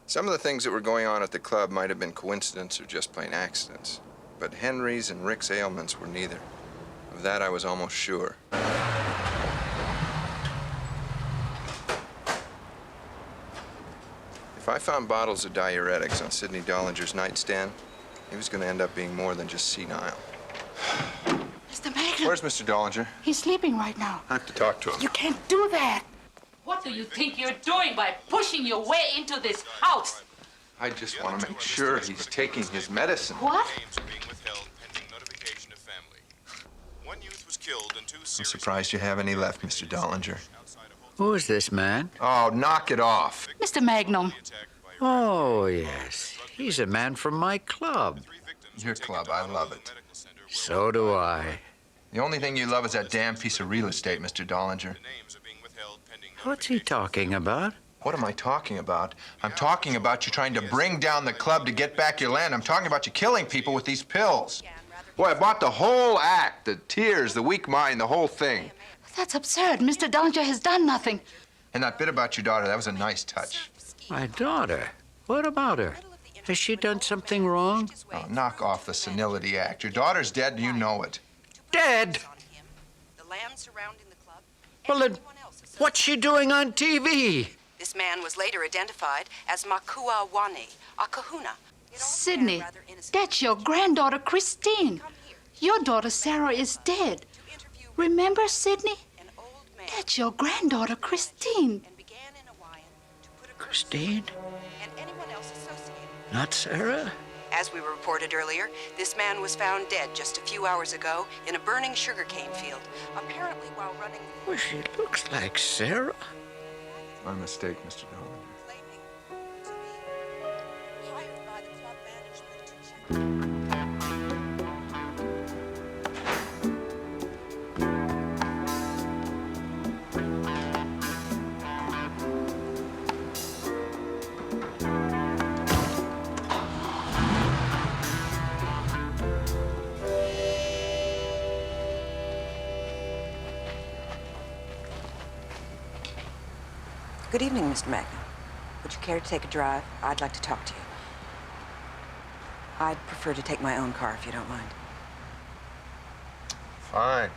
Some of the things that were going on at the club might have been coincidence or just plain accidents. But Henry's and Rick's ailments were neither. Of that I was almost sure. If I found bottles of diuretics on Sidney Dollinger's nightstand, he was going to end up being more than just senile. Mr. Magnum. Where's Mr. Dollinger? He's sleeping right now. I have to talk to him. You can't do that. What do you think you're doing by pushing your way into this house? I just want to make sure he's taking his medicine. What? One youth was killed and two I'm surprised you have any left, Mr. Dollinger. Who is this man? Oh, knock it off. Mr. Magnum. Oh, yes. He's a man from my club. Your club, I love it. So do I. The only thing you love is that damn piece of real estate, Mr. Dollinger. What's he talking about? What am I talking about? I'm talking about you trying to bring down the club to get back your land. I'm talking about you killing people with these pills. Boy, I bought the whole act, the tears, the weak mind, the whole thing. That's absurd. Mr. Dollinger has done nothing. And that bit about your daughter, that was a nice touch. My daughter? What about her? Has she done something wrong? Oh, knock off the senility act. Your daughter's dead and you know it. Dead? Well, then, what's she doing on TV? This man was later identified as Makua Wani, a kahuna. Sidney, that's your granddaughter, Christine. Your daughter, Sarah, is dead. Remember, Sidney? That's your granddaughter, Christine. Christine? Not Sarah? As we reported earlier, this man was found dead just a few hours ago in a burning sugarcane field, apparently while running... Well, she looks like Sarah. My mistake, Mr. Dollinger. Good evening, Mr. Magnum. Would you care to take a drive? I'd like to talk to you. I'd prefer to take my own car, if you don't mind. Fine.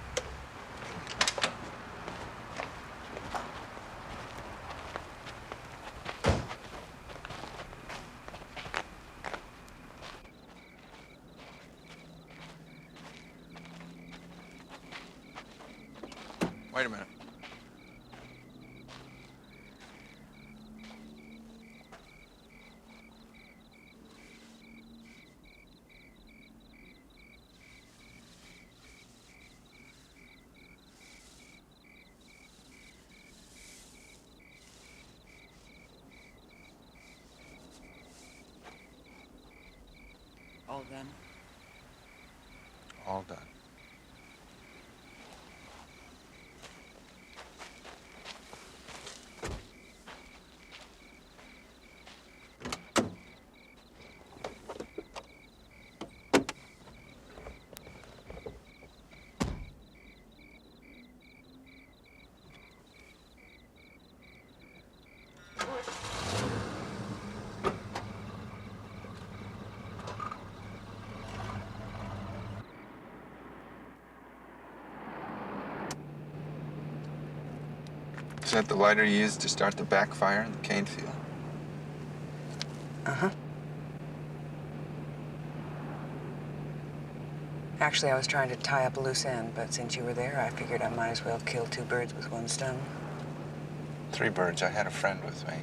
Wait a minute. All done? All done. Is that the lighter you used to start the backfire in the cane field? Uh-huh. Actually, I was trying to tie up a loose end, but since you were there, I figured I might as well kill two birds with one stone. 3 birds. I had a friend with me.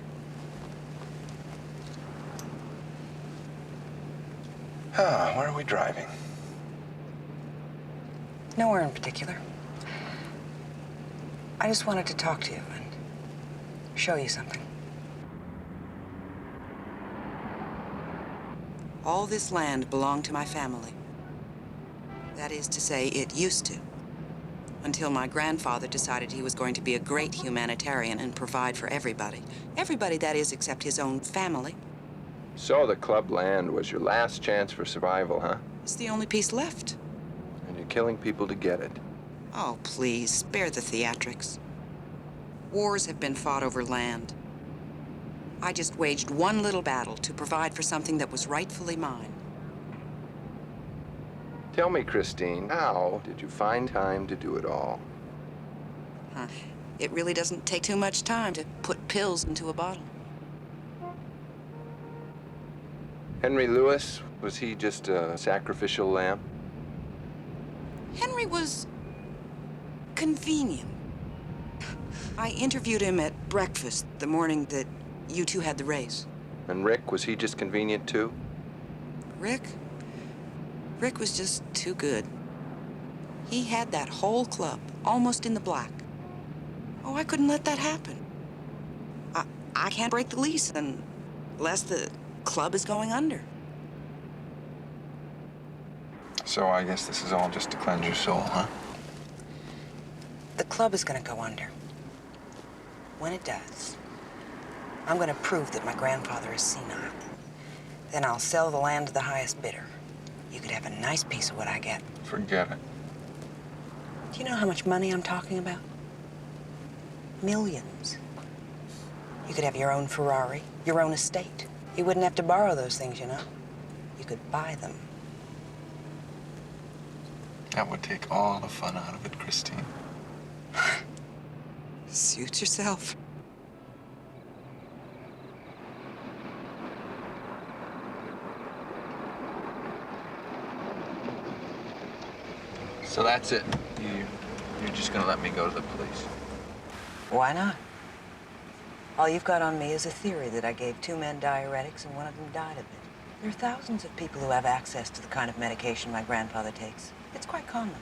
Ah, where are we driving? Nowhere in particular. I just wanted to talk to you and show you something. All this land belonged to my family. That is to say, it used to. Until my grandfather decided he was going to be a great humanitarian and provide for everybody. Everybody, that is, except his own family. So the club land was your last chance for survival, huh? It's the only piece left. And you're killing people to get it. Oh, please, spare the theatrics. Wars have been fought over land. I just waged one little battle to provide for something that was rightfully mine. Tell me, Christine, how did you find time to do it all? It really doesn't take too much time to put pills into a bottle. Henry Lewis, was he just a sacrificial lamb? Henry was convenient. I interviewed him at breakfast the morning that you two had the race. And Rick, was he just convenient too? Rick was just too good. He had that whole club almost in the black. Oh, I couldn't let that happen. I can't break the lease unless the club is going under. So I guess this is all just to cleanse your soul, huh? The club is gonna go under. When it does, I'm gonna prove that my grandfather is senile. Then I'll sell the land to the highest bidder. You could have a nice piece of what I get. Forget it. Do you know how much money I'm talking about? Millions. You could have your own Ferrari, your own estate. You wouldn't have to borrow those things, you know. You could buy them. That would take all the fun out of it, Christine. Suit yourself. So that's it. You're just gonna let me go to the police. Why not? All you've got on me is a theory that I gave 2 men diuretics and one of them died of it. There are thousands of people who have access to the kind of medication my grandfather takes. It's quite common.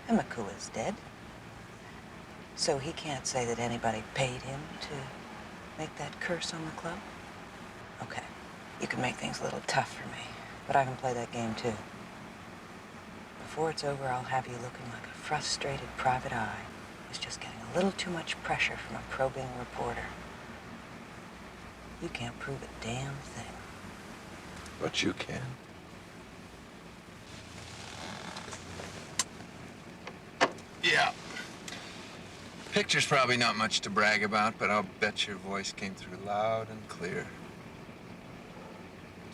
And McCool is dead. So he can't say that anybody paid him to make that curse on the club? Okay, you can make things a little tough for me, but I can play that game too. Before it's over, I'll have you looking like a frustrated private eye who's just getting a little too much pressure from a probing reporter. You can't prove a damn thing. But you can. Yeah. Picture's probably not much to brag about, but I'll bet your voice came through loud and clear.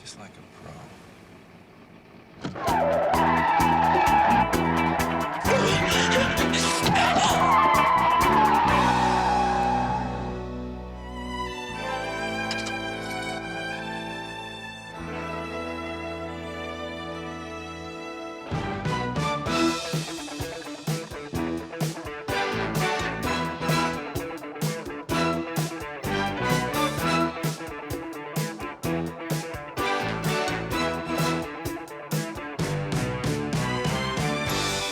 Just like a pro.